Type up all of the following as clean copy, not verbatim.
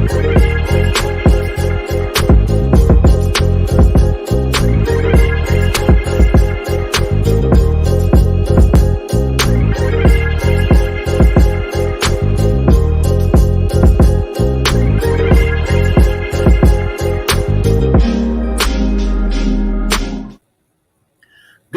Good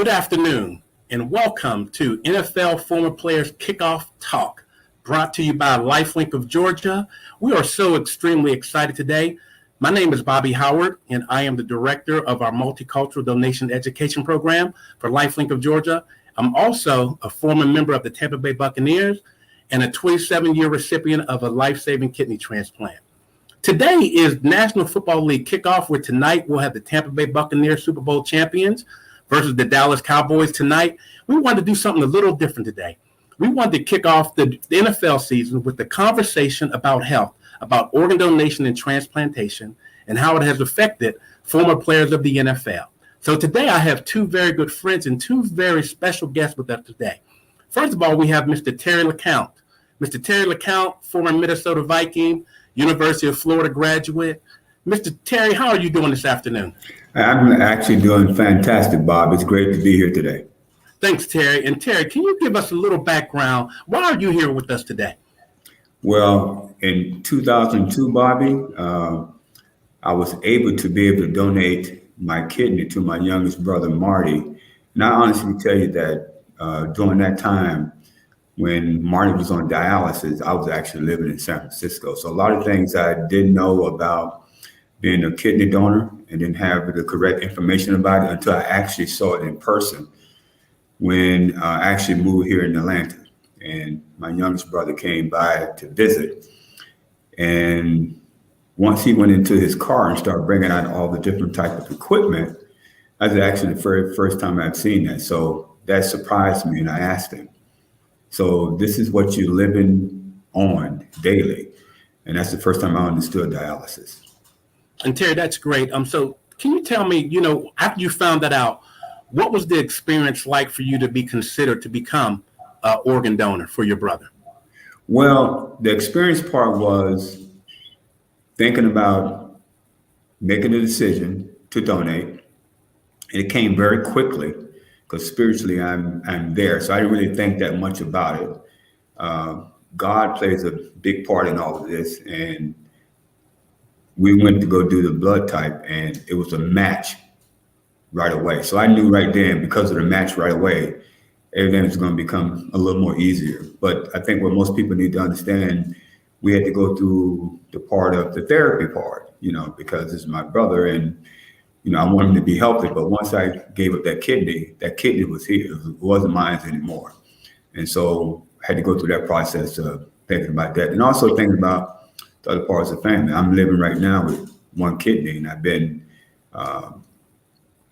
afternoon, and welcome to NFL Former Players Kickoff Talk, brought to you by LifeLink of Georgia. We are so extremely excited today. My name is Bobby Howard, and I am the director of our Multicultural Donation Education Program for LifeLink of Georgia. I'm also a former member of the Tampa Bay Buccaneers and a 27-year recipient of a life-saving kidney transplant. Today is National Football League Kickoff, where tonight we'll have the Tampa Bay Buccaneers Super Bowl champions versus the Dallas Cowboys tonight. We wanted to do something a little different today. We wanted to kick off the NFL season with the conversation about health, about organ donation and transplantation, and how it has affected former players of the NFL. So today I have two very good friends and two very special guests with us today. First of all, we have Mr. Terry LeCount. Mr. Terry LeCount, former Minnesota Viking, University of Florida graduate. Mr. Terry, how are you doing this afternoon? I'm actually doing fantastic, Bob. It's great to be here today. Thanks, Terry. And Terry, can you give us a little background? Why are you here with us today? Well, in 2002, Bobby, I was able to donate my kidney to my youngest brother, Marty. And I honestly tell you that during that time, when Marty was on dialysis, I was actually living in San Francisco. So a lot of things I didn't know about being a kidney donor and didn't have the correct information about it until I actually saw it in person when I actually moved here in Atlanta. And my youngest brother came by to visit. And once he went into his car and started bringing out all the different type of equipment, that was actually the very first time I've seen that. So that surprised me, and I asked him, so this is what you're living on daily? And that's the first time I understood dialysis. And Terry, that's great. So can you tell me, after you found that out, what was the experience like for you to be considered to become an organ donor for your brother? Well, the experience part was thinking about making a decision to donate. And it came very quickly because spiritually I'm there. So I didn't really think that much about it. God plays a big part in all of this. And we went to go do the blood type, and it was a match right away. So I knew right then, because of the match right away, everything was going to become a little more easier. But I think what most people need to understand, we had to go through the part of the therapy part, because this is my brother, and I want him to be healthy. But once I gave up that kidney was here. It wasn't mine anymore. And so I had to go through that process of thinking about that, and also thinking about the other parts of the family. I'm living right now with one kidney, and I've been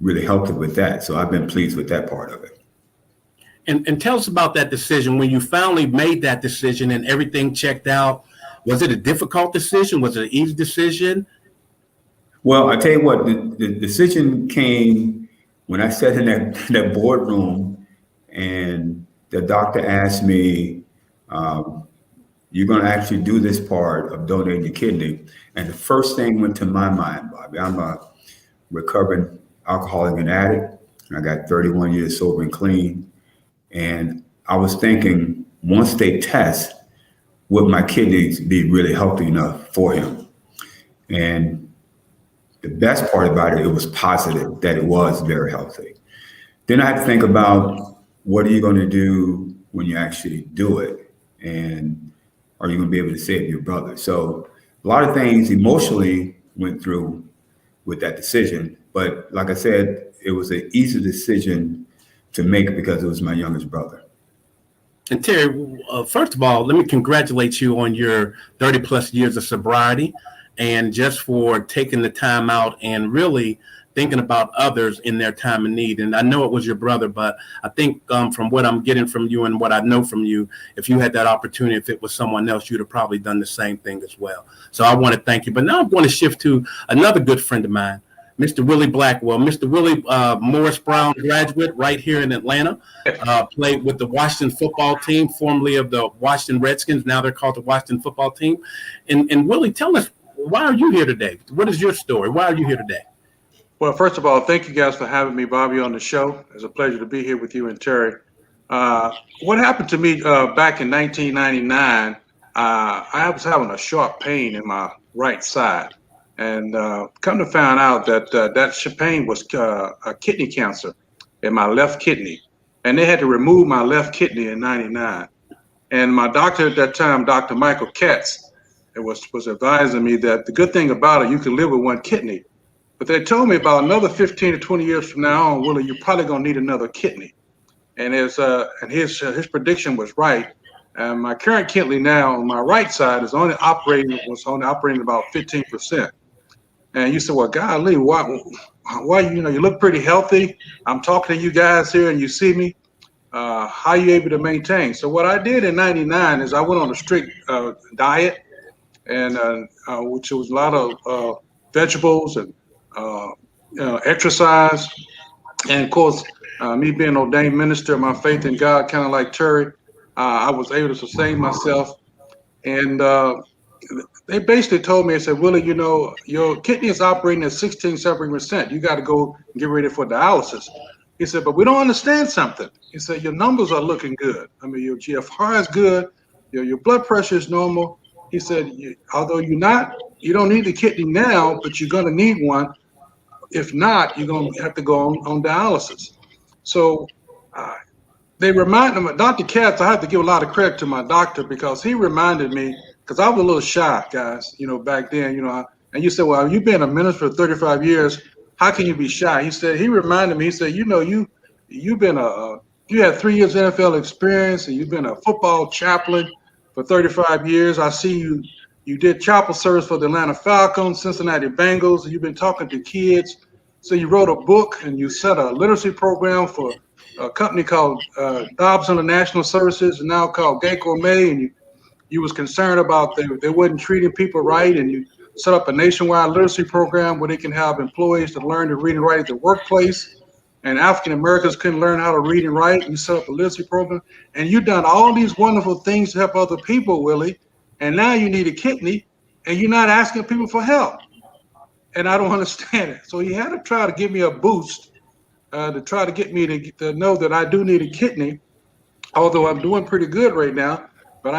really healthy with that. So I've been pleased with that part of it. And tell us about that decision. When you finally made that decision and everything checked out, was it a difficult decision? Was it an easy decision? Well, I tell you what, the decision came when I sat in that boardroom, and the doctor asked me, you're going to actually do this part of donating your kidney. And the first thing went to my mind, Bobby, I'm a recovering alcoholic and addict. And I got 31 years sober and clean. And I was thinking, once they test, would my kidneys be really healthy enough for him? And the best part about it, it was positive that it was very healthy. Then I had to think about, what are you going to do when you actually do it? And are you going to be able to save your brother? So a lot of things emotionally went through with that decision. But like I said, it was an easy decision to make because it was my youngest brother. And Terry, first of all, let me congratulate you on your 30 plus years of sobriety, and just for taking the time out and really thinking about others in their time of need. And I know it was your brother, but I think from what I'm getting from you and what I know from you, if you had that opportunity, if it was someone else, you'd have probably done the same thing as well. So I want to thank you. But now I'm going to shift to another good friend of mine, Mr. Willie Blackwell. Mr. Willie, Morris Brown graduate right here in Atlanta, played with the Washington football team, formerly of the Washington Redskins. Now they're called the Washington football team. And Willie, tell us, why are you here today? What is your story? Why are you here today? Well, first of all, thank you guys for having me, Bobby, on the show. It's a pleasure to be here with you and Terry. What happened to me back in 1999, I was having a sharp pain in my right side. And come to find out that that pain was a kidney cancer in my left kidney. And they had to remove my left kidney in 99. And my doctor at that time, Dr. Michael Katz, was advising me that the good thing about it, you can live with one kidney. But they told me about another 15 to 20 years from now on, Willie, you're probably going to need another kidney. And his prediction was right. And my current kidney now on my right side was only operating about 15%. And you said, well, golly, why you look pretty healthy. I'm talking to you guys here and you see me. How are you able to maintain? So what I did in 99 is I went on a strict diet, and which was a lot of vegetables and exercise. And of course, me being an ordained minister, my faith in God, kind of like Terry, I was able to sustain myself. And they basically told me, they said, Willie, your kidney is operating at 17%. You got to go get ready for dialysis. He said, but we don't understand something. He said, your numbers are looking good. I mean, your GFR is good. Your blood pressure is normal. He said, although you don't need the kidney now, but you're going to need one. If not, you're going to have to go on dialysis. So they reminded me, Dr. Katz, I have to give a lot of credit to my doctor because he reminded me, because I was a little shy, guys, back then, and you said, well, you've been a minister for 35 years. How can you be shy? He reminded me, he said, you had 3 years NFL experience and you've been a football chaplain for 35 years. I see you did chapel service for the Atlanta Falcons, Cincinnati Bengals, and you've been talking to kids. So you wrote a book and you set a literacy program for a company called Dobbs International Services, and now called Gay Gourmet, and you was concerned about they wasn't treating people right, and you set up a nationwide literacy program where they can have employees to learn to read and write at the workplace, and African Americans couldn't learn how to read and write, and you set up a literacy program, and you've done all these wonderful things to help other people, Willie, and now you need a kidney, and you're not asking people for help, and I don't understand it. So he had to try to give me a boost to try to get me to know that I do need a kidney, although I'm doing pretty good right now. But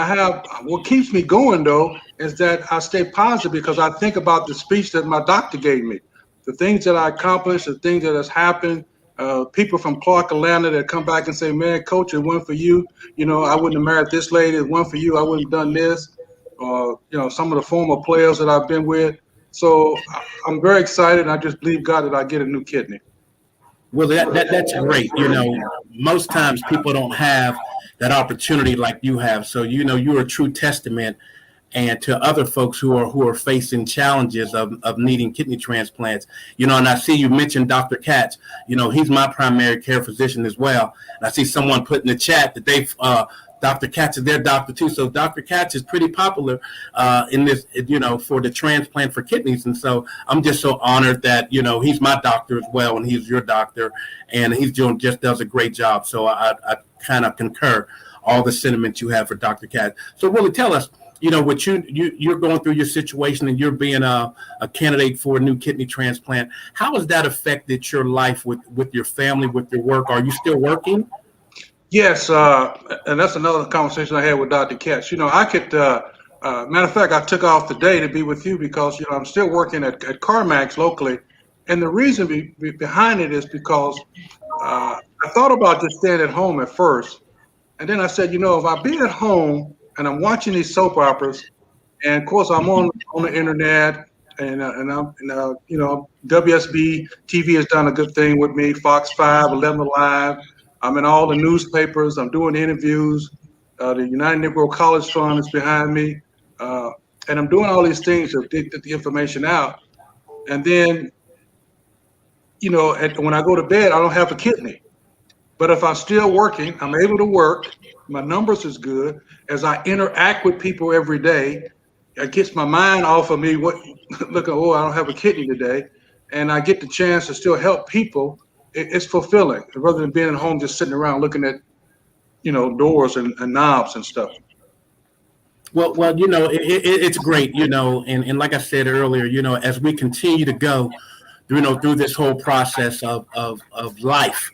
what keeps me going, though, is that I stay positive because I think about the speech that my doctor gave me, the things that I accomplished, the things that has happened, people from Clark, Atlanta that come back and say, man, coach, it went for you. I wouldn't have married this lady. It went for you. I wouldn't have done this. Some of the former players that I've been with. So I'm very excited. I just believe God that I get a new kidney. Well, that's great. Most times people don't have that opportunity like you have. So, you're a true testament and to other folks who are facing challenges of needing kidney transplants. And I see you mentioned Dr. Katz. He's my primary care physician as well. And I see someone put in the chat that Dr. Katz is their doctor too. So Dr. Katz is pretty popular in this, for the transplant for kidneys. And so I'm just so honored that, he's my doctor as well, and he's your doctor, and he's does a great job. So I kind of concur all the sentiments you have for Dr. Katz. So really tell us, what you're going through your situation and you're being a candidate for a new kidney transplant. How has that affected your life with your family, with your work? Are you still working? Yes, and that's another conversation I had with Dr. Katz. I could, matter of fact, I took off today to be with you because, I'm still working at CarMax locally. And the reason behind it is because I thought about just staying at home at first. And then I said, if I be at home and I'm watching these soap operas, and of course I'm on the internet, and I'm, WSB TV has done a good thing with me, Fox 5, 11 Alive. I'm in all the newspapers. I'm doing interviews. The United Negro College Fund is behind me. And I'm doing all these things to get the information out. And then, when I go to bed, I don't have a kidney. But if I'm still working, I'm able to work. My numbers is good. As I interact with people every day, it gets my mind off of me. I don't have a kidney today. And I get the chance to still help people. It's fulfilling rather than being at home just sitting around looking at, doors and knobs and stuff. Well, it's great, and like I said earlier, as we continue to go, through this whole process of life,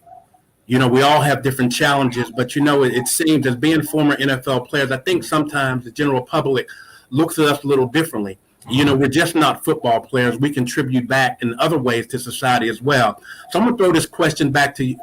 we all have different challenges, but it seems as being former NFL players, I think sometimes the general public looks at us a little differently. We're just not football players. We contribute back in other ways to society as well. So I'm going to throw this question back to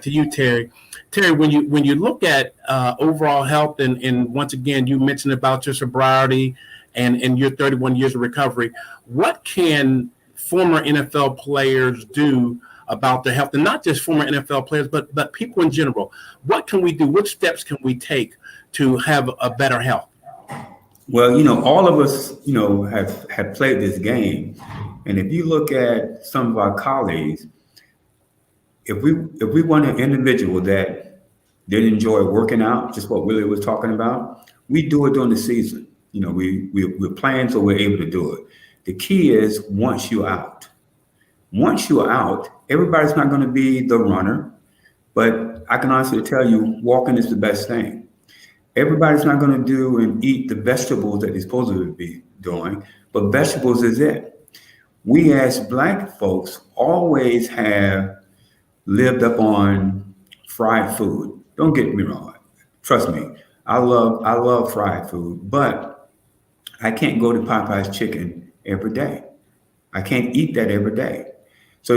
you, Terry. Terry, when you look at overall health, and once again, you mentioned about your sobriety and your 31 years of recovery, what can former NFL players do about their health, and not just former NFL players, but people in general? What can we do? What steps can we take to have a better health? Well, all of us, have played this game, and if you look at some of our colleagues, if we want an individual that did enjoy working out, just what Willie was talking about, we do it during the season. We're playing, so we're able to do it. The key is once you're out. Once you're out, everybody's not going to be the runner, but I can honestly tell you, walking is the best thing. Everybody's not going to do and eat the vegetables that they're supposed to be doing, but vegetables is it. We as Black folks always have lived up on fried food. Don't get me wrong. Trust me, I love fried food, but I can't go to Popeye's chicken every day. I can't eat that every day. So,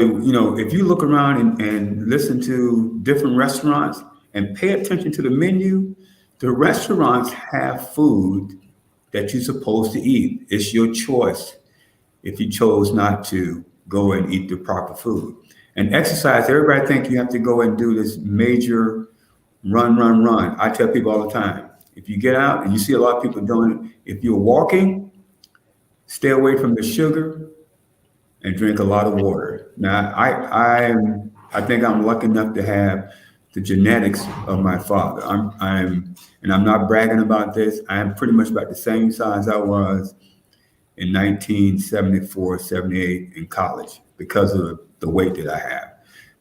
if you look around and listen to different restaurants and pay attention to the menu, the restaurants have food that you're supposed to eat. It's your choice if you chose not to go and eat the proper food. And exercise, everybody think you have to go and do this major run. I tell people all the time, if you get out and you see a lot of people doing it, if you're walking, stay away from the sugar and drink a lot of water. Now, I think I'm lucky enough to have the genetics of my father. I'm not bragging about this. I am pretty much about the same size I was in 1974, 78 in college because of the weight that I have.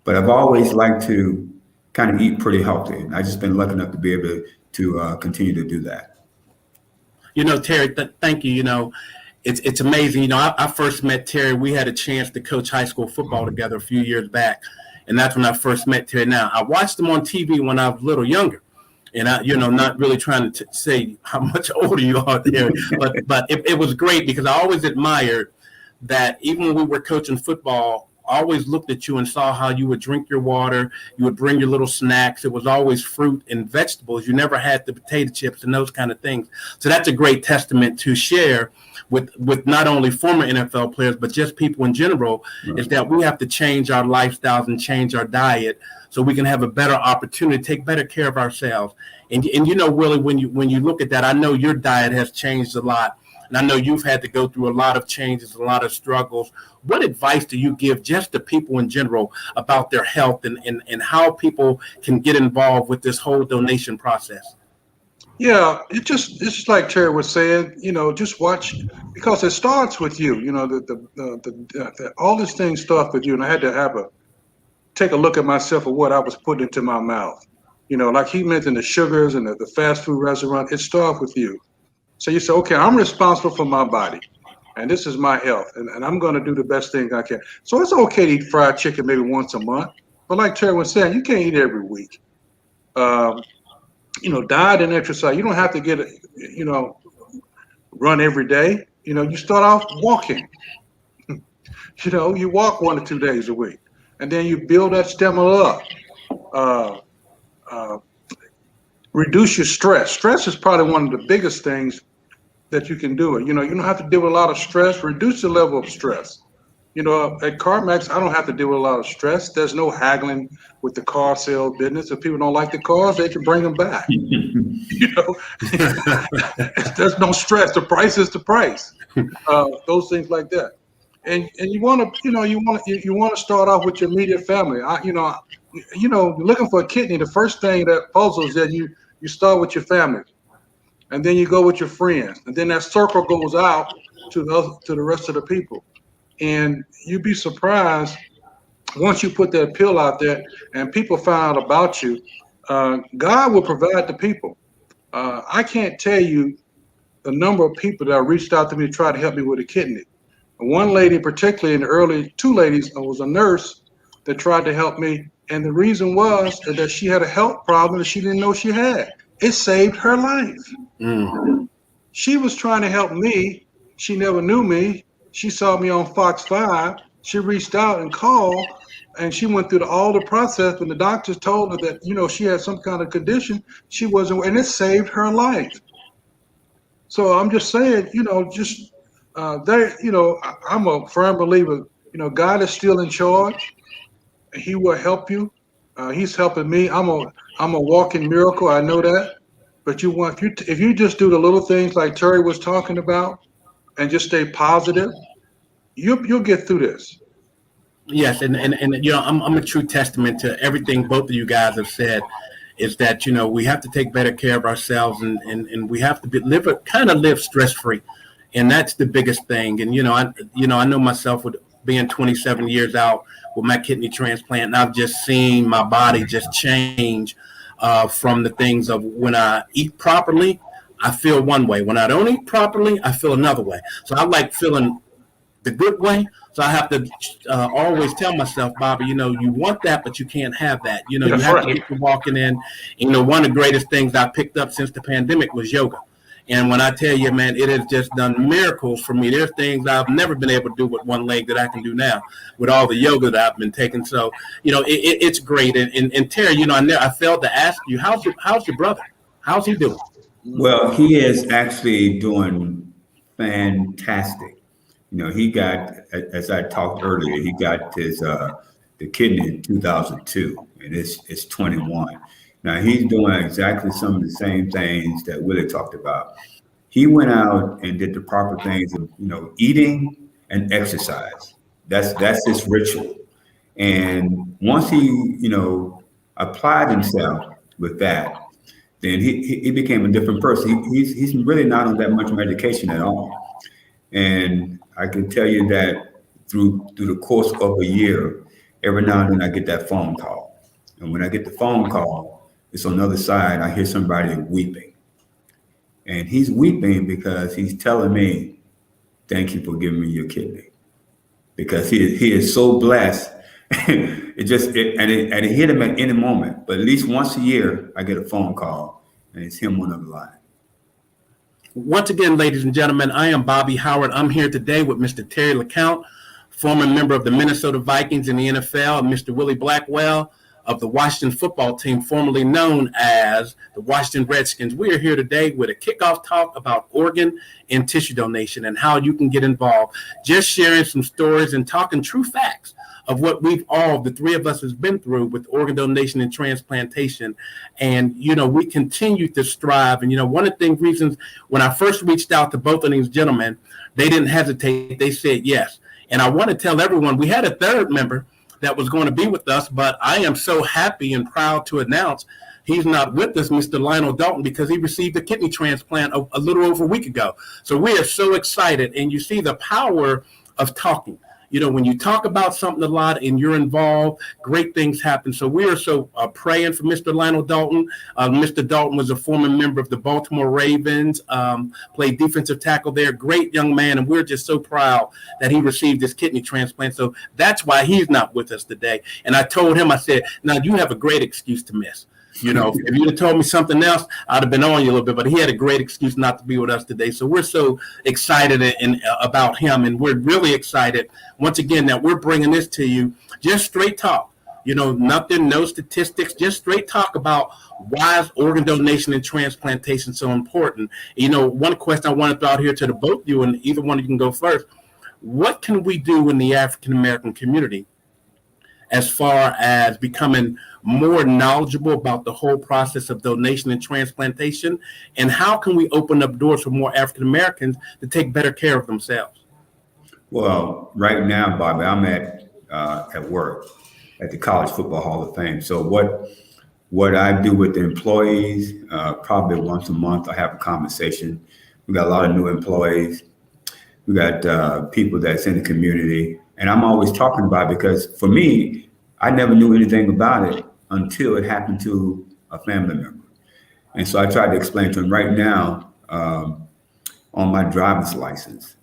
But I've always liked to kind of eat pretty healthy. And I've just been lucky enough to be able to continue to do that. Terry, thank you. It's amazing. I first met Terry. We had a chance to coach high school football together a few years back. And that's when I first met Terry. Now, I watched him on TV when I was a little younger. And I, not really trying to say how much older you are, Terry, but it was great because I always admired that even when we were coaching football, I always looked at you and saw how you would drink your water. You would bring your little snacks. It was always fruit and vegetables. You never had the potato chips and those kind of things. So that's a great testament to share with not only former NFL players, but just people in general, is that we have to change our lifestyles and change our diet so we can have a better opportunity to take better care of ourselves. And Willie, when you look at that, I know your diet has changed a lot. And I know you've had to go through a lot of changes, a lot of struggles. What advice do you give just to people in general about their health and how people can get involved with this whole donation process? Yeah, it's just like Terry was saying, just watch, because it starts with you. All these things start with you, and I had to take a look at myself of what I was putting into my mouth. Like he mentioned, the sugars and the fast food restaurant. It starts with you. So you say, okay, I'm responsible for my body, and this is my health, and I'm going to do the best thing I can. So it's okay to eat fried chicken maybe once a month, but like Terry was saying, you can't eat every week. Diet and exercise. You don't have to run every day. You start off walking. You walk 1 or 2 days a week, and then you build that stamina up. Reduce your stress. Stress is probably one of the biggest things that you can do. You don't have to deal with a lot of stress. Reduce the level of stress. At CarMax, I don't have to deal with a lot of stress. There's no haggling with the car sales business. If people don't like the cars, they can bring them back. There's no stress. The price is the price. Those things like that. And you want to start off with your immediate family. Looking for a kidney, the first thing that puzzles that you start with your family, and then you go with your friends, and then that circle goes out to the rest of the people. And you'd be surprised once you put that pill out there and people find out about you. God will provide the people. I can't tell you a number of people that reached out to me to try to help me with a kidney. And one lady, particularly in the early, two ladies, was a nurse that tried to help me. And the reason was that she had a health problem that she didn't know she had. It saved her life. Mm. She was trying to help me. She never knew me. She saw me on Fox 5. She reached out and called, and she went through all the process. When the doctors told her that, she had some kind of condition, she wasn't, and it saved her life. So I'm just saying, I'm a firm believer, God is still in charge. He will help you. He's helping me. I'm a walking miracle. I know that. But if you just do the little things like Terry was talking about, and just stay positive, you'll get through this. Yes, and I'm a true testament to everything both of you guys have said. Is that we have to take better care of ourselves, and we have to live stress free, and that's the biggest thing. And I know myself with being 27 years out with my kidney transplant, and I've just seen my body just change from the things of when I eat properly, I feel one way. When I don't eat properly, I feel another way. So I like feeling the good way. So I have to always tell myself, Bobby, you want that, but you can't have that. You have to keep walking in. One of the greatest things I picked up since the pandemic was yoga. And when I tell you, man, it has just done miracles for me. There's things I've never been able to do with one leg that I can do now with all the yoga that I've been taking. So, it's great. And Terry, I failed to ask you, how's your brother? How's he doing? Well, he is actually doing fantastic. He got, as I talked earlier, he got his the kidney in 2002, and it's 21. Now he's doing exactly some of the same things that Willie talked about. He went out and did the proper things of eating and exercise. That's his ritual. And once he applied himself with that, then he became a different person. He's really not on that much medication at all. And I can tell you that through the course of a year, every now and then I get that phone call. And when I get the phone call, it's on the other side, I hear somebody weeping. And he's weeping because he's telling me, thank you for giving me your kidney. Because he is so blessed. It hit him at any moment. But at least once a year, I get a phone call, and it's him on the line. Once again, ladies and gentlemen, I am Bobby Howard. I'm here today with Mr. Terry LeCount, former member of the Minnesota Vikings in the NFL, and Mr. Willie Blackwell of the Washington football team, formerly known as the Washington Redskins. We are here today with a kickoff talk about organ and tissue donation and how you can get involved. Just sharing some stories and talking true facts of what the three of us has been through with organ donation and transplantation. And, we continue to strive. And, one of the reasons when I first reached out to both of these gentlemen, they didn't hesitate. They said yes. And I want to tell everyone, we had a third member that was going to be with us, but I am so happy and proud to announce he's not with us, Mr. Lionel Dalton, because he received a kidney transplant a little over a week ago. So we are so excited. And you see the power of talking. When you talk about something a lot and you're involved, great things happen. So we are so praying for Mr. Lionel Dalton. Mr. Dalton was a former member of the Baltimore Ravens, played defensive tackle there. Great young man, and we're just so proud that he received this kidney transplant. So that's why he's not with us today. And I told him, I said, now you have a great excuse to miss. If you'd have told me something else, I'd have been on you a little bit, but he had a great excuse not to be with us today. So we're so excited about him, and we're really excited, once again, that we're bringing this to you. Just straight talk, nothing, no statistics, just straight talk about why is organ donation and transplantation so important. One question I want to throw out here to the both of you, and either one of you can go first. What can we do in the African-American community as far as becoming more knowledgeable about the whole process of donation and transplantation? And how can we open up doors for more African Americans to take better care of themselves? Well, right now, Bobby, I'm at work at the College Football Hall of Fame. So what I do with the employees, probably once a month, I have a conversation. We got a lot of new employees. We got people that's in the community. And I'm always talking about it because for me, I never knew anything about it until it happened to a family member. And so I tried to explain to him right now, on my driver's license,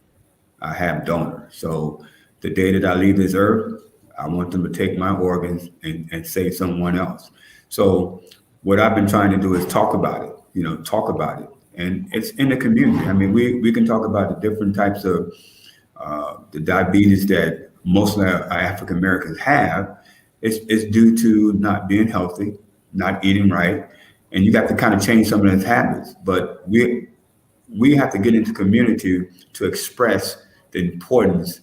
I have donor. So the day that I leave this earth, I want them to take my organs and save someone else. So what I've been trying to do is talk about it, talk about it. And it's in the community. I mean, we can talk about the different types of the diabetes that most of our African Americans have. It's due to not being healthy, not eating right, and you got to kind of change some of those habits. But we have to get into community to express the importance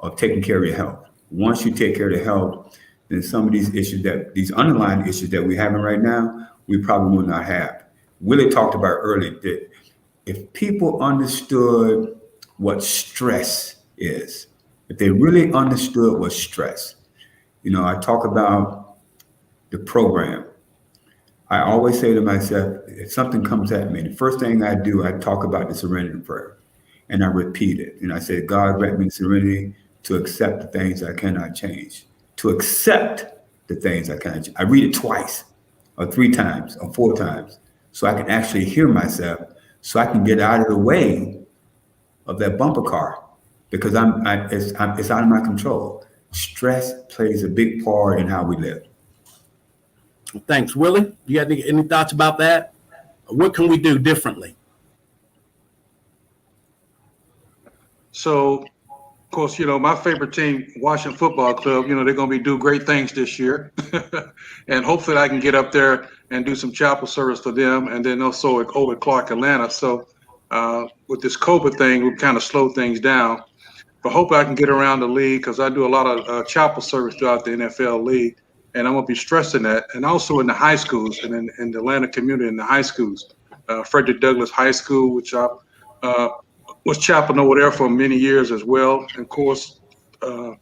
of taking care of your health. Once you take care of the health, then some of these underlying issues that we're having right now, we probably will not have. Willie talked about earlier that if people understood what stress is, if they really understood what stress, I talk about the program. I always say to myself, if something comes at me, the first thing I do, I talk about the serenity prayer. And I repeat it. And I say, God, grant me serenity to accept the things I cannot change. To accept the things I cannot change. I read it twice, or 3 times, or 4 times, so I can actually hear myself, so I can get out of the way of that bumper car, because it's out of my control. Stress plays a big part in how we live. Thanks. Willie, you got any thoughts about that? What can we do differently? So, of course, my favorite team, Washington Football Club, they're going to do great things this year. And hopefully I can get up there and do some chapel service for them. And then also over at Clark, Atlanta. So with this COVID thing, we kind of slowed things down. But hopefully I can get around the league, because I do a lot of chapel service throughout the NFL league. And I'm going to be stressing that. And also in the high schools and in the Atlanta community in the high schools. Frederick Douglass High School, which I was chaplain over there for many years as well. And of course, the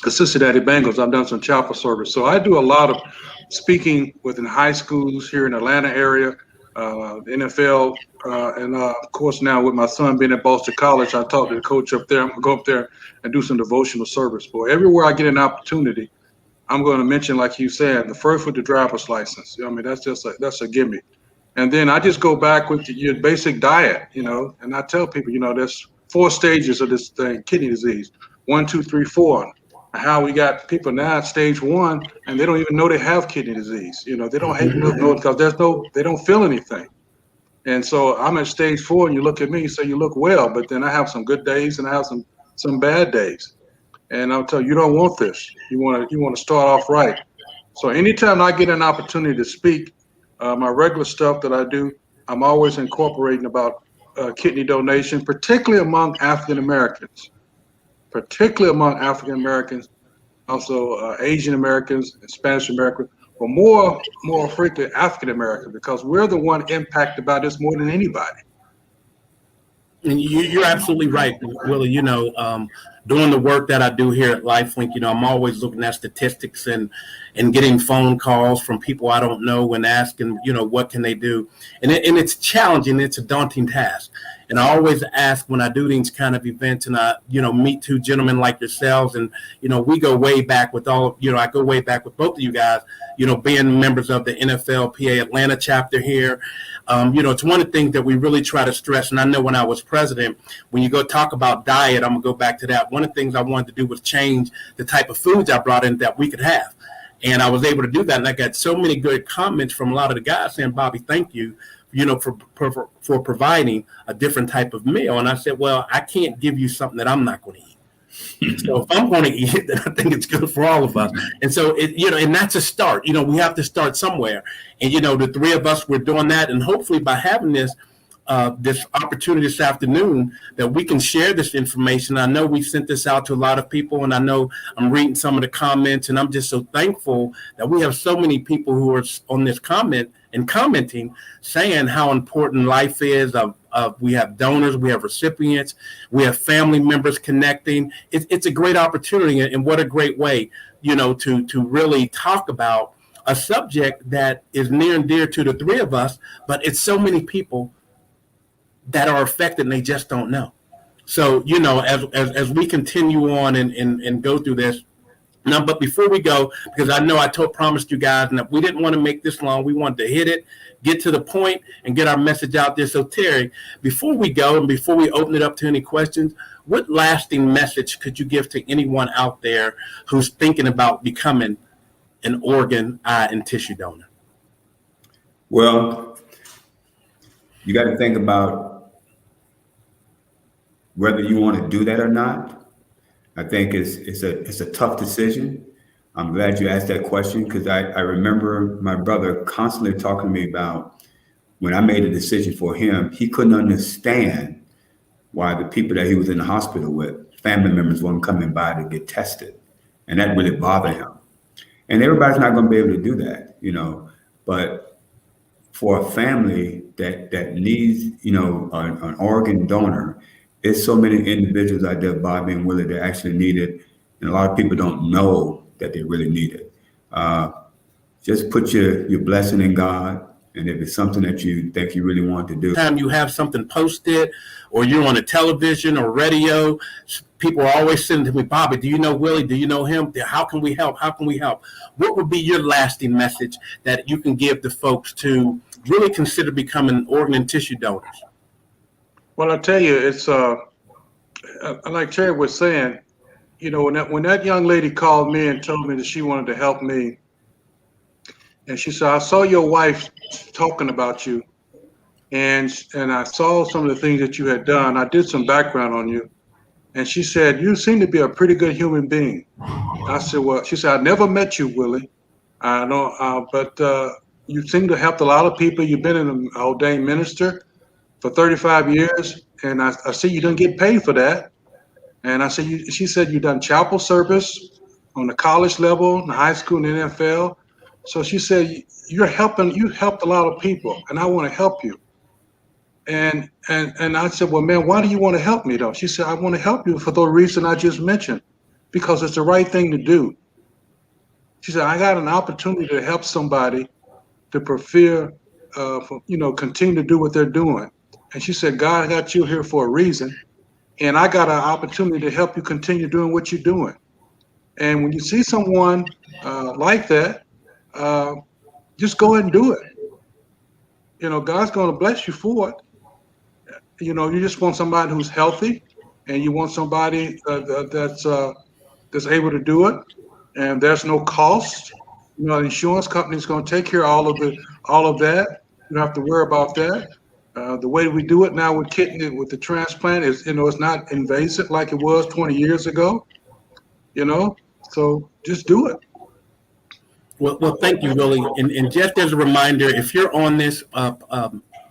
Cincinnati Bengals, I've done some chapel service. So I do a lot of speaking within high schools here in the Atlanta area, NFL, and of course now with my son being at Boston College, I talked to the coach up there. I'm gonna go up there and do some devotional service. Boy, everywhere I get an opportunity, I'm going to mention, like you said, the first with the driver's license. I mean, that's a gimme. And then I just go back with your basic diet, and I tell people, there's 4 stages of this thing, kidney disease, 1, 2, 3, 4. How we got people now at stage 1, and they don't even know they have kidney disease. They don't even know it because they don't feel anything. And so I'm at stage 4, and you look at me, you say you look well, but then I have some good days and I have some bad days. And I'll tell you, you don't want this. You want to start off right. So anytime I get an opportunity to speak, my regular stuff that I do, I'm always incorporating about kidney donation, particularly among African Americans, also Asian Americans and Spanish Americans, but more frequently African Americans, because we're the one impacted by this more than anybody. And you're absolutely right, Willie. Doing the work that I do here at LifeLink, I'm always looking at statistics and getting phone calls from people I don't know and asking, what can they do? And it's challenging. It's a daunting task. And I always ask when I do these kind of events, and I, meet 2 gentlemen like yourselves, and, we go way back with I go way back with both of you guys, being members of the NFLPA Atlanta chapter here. It's one of the things that we really try to stress. And I know when I was president, when you go talk about diet, I'm going to go back to that. One of the things I wanted to do was change the type of foods I brought in that we could have. And I was able to do that. And I got so many good comments from a lot of the guys saying, Bobby, thank you, for providing a different type of meal. And I said, well, I can't give you something that I'm not going to eat. So if I'm going to eat it, then I think it's good for all of us. And so, and that's a start. We have to start somewhere. And, the 3 of us, we're doing that. And hopefully by having this opportunity this afternoon that we can share this information. I know we sent this out to a lot of people, and I know I'm reading some of the comments, and I'm just so thankful that we have so many people who are on this comment and commenting, saying how important life is. We have donors, we have recipients, we have family members connecting. It's a great opportunity, and what a great way, to really talk about a subject that is near and dear to the 3 of us, but it's so many people that are affected and they just don't know. So, as we continue on and go through this, Now, but before we go, because I know I promised you guys that we didn't want to make this long. We wanted to hit it, get to the point, and get our message out there. So, Terry, before we go and before we open it up to any questions, what lasting message could you give to anyone out there who's thinking about becoming an organ, eye, and tissue donor? Well, you got to think about whether you want to do that or not. I think it's a tough decision. I'm glad you asked that question, because I remember my brother constantly talking to me about when I made a decision for him. He couldn't understand why the people that he was in the hospital with, family members, weren't coming by to get tested, and that really bothered him. And everybody's not going to be able to do that, But for a family that needs, an organ donor, there's so many individuals out there, Bobby and Willie, that actually need it, and a lot of people don't know that they really need it. Just put your blessing in God, and if it's something that you think you really want to do. Time you have something posted, or you're on a television or radio, people are always saying to me, Bobby, do you know Willie? Do you know him? How can we help? How can we help? What would be your lasting message that you can give to folks to really consider becoming organ and tissue donors? Well, I tell you, it's like Terry was saying, when that young lady called me and told me that she wanted to help me, and she said, I saw your wife talking about you, and I saw some of the things that you had done. I did some background on you, and she said, you seem to be a pretty good human being. I said, well, she said, I never met you, Willie. I know, but you seem to help a lot of people. You've been an ordained minister for 35 years, and I see you don't get paid for that. And I said, she said you've done chapel service on the college level, in the high school, and NFL. So she said, you helped a lot of people, and I want to help you. And I said, well, man, why do you want to help me though? She said, I want to help you for the reason I just mentioned, because it's the right thing to do. She said, I got an opportunity to help somebody to continue to do what they're doing. And she said, God got you here for a reason, and I got an opportunity to help you continue doing what you're doing. And when you see someone like that, just go ahead and do it. God's going to bless you for it. You just want somebody who's healthy, and you want somebody that's able to do it, and there's no cost. The insurance company is going to take care of all of that. You don't have to worry about that. The way we do it now with the transplant is, it's not invasive like it was 20 years ago. So just do it. Well, thank you, Willie. And just as a reminder, if you're on this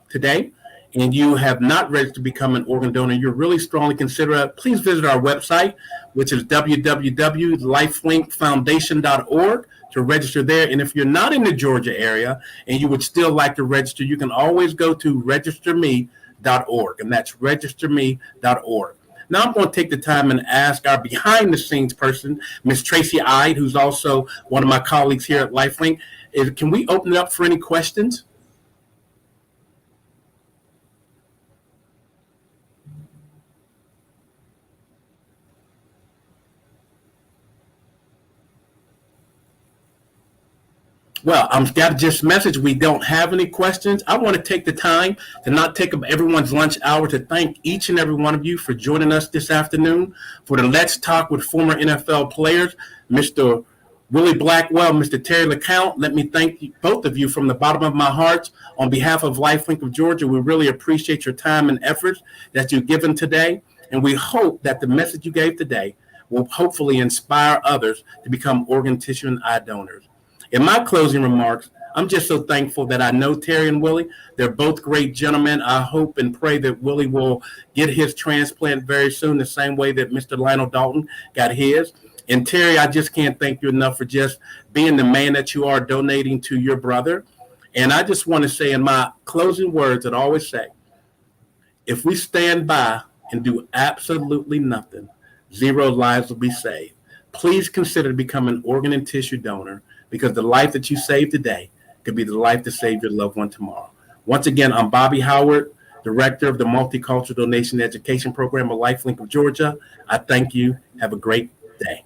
today and you have not registered to become an organ donor, you're really strongly consider it. Please visit our website, which is www.lifelinkfoundation.org, to register there. And if you're not in the Georgia area and you would still like to register, you can always go to registerme.org, and that's registerme.org. Now I'm going to take the time and ask our behind-the-scenes person, Ms. Tracy Ide, who's also one of my colleagues here at LifeLink. Can we open it up for any questions? Well, I'm got to just message we don't have any questions. I want to take the time to not take up everyone's lunch hour to thank each and every one of you for joining us this afternoon for the Let's Talk with former NFL players, Mr. Willie Blackwell, Mr. Terry LeCount. Let me thank both of you from the bottom of my heart on behalf of LifeLink of Georgia. We really appreciate your time and efforts that you've given today, and we hope that the message you gave today will hopefully inspire others to become organ, tissue, and eye donors. In my closing remarks, I'm just so thankful that I know Terry and Willie. They're both great gentlemen. I hope and pray that Willie will get his transplant very soon, the same way that Mr. Lionel Dalton got his. And Terry, I just can't thank you enough for just being the man that you are, donating to your brother. And I just want to say in my closing words that I always say, if we stand by and do absolutely nothing, 0 lives will be saved. Please consider becoming an organ and tissue donor, because the life that you save today could be the life to save your loved one tomorrow. Once again, I'm Bobby Howard, Director of the Multicultural Donation Education Program of LifeLink of Georgia. I thank you. Have a great day.